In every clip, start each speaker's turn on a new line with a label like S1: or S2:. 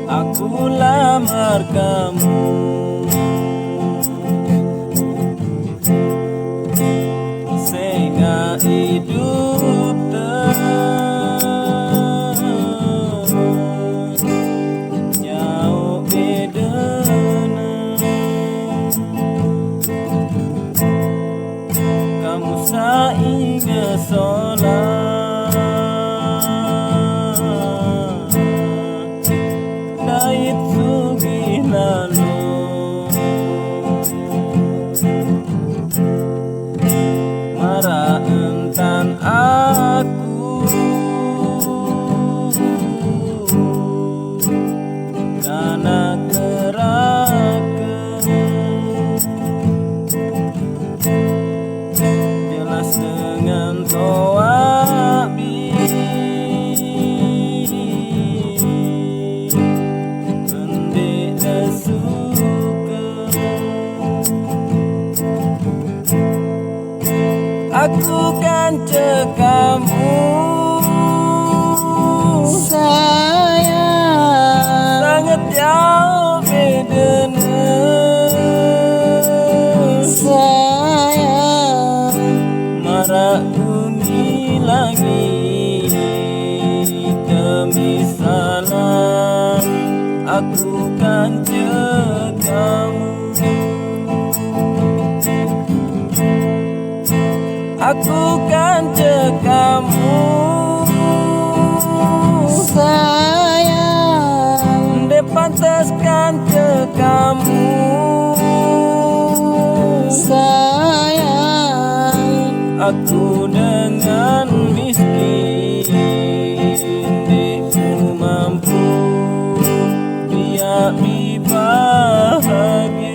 S1: aku lamar kamu. Sehingga hidup jauh bedana. Kamu sainga sholat dait sugih lalu. Marah entan aku karena gerakan jelas dengan toabi pendik suka. Aku kan kamu sayang, sangat jauh bedanya sayang. Marah bumi lagi kemisalan, aku kan kamu. Aku kan kamu sayang, de pantaskan kamu sayang. Aku dengan miskin, deku mampu biar bahagia.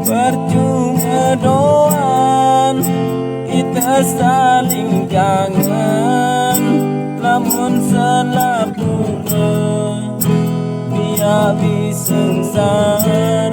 S1: Percuma doan kita saling kangen, lamun selapura biar bisengsara.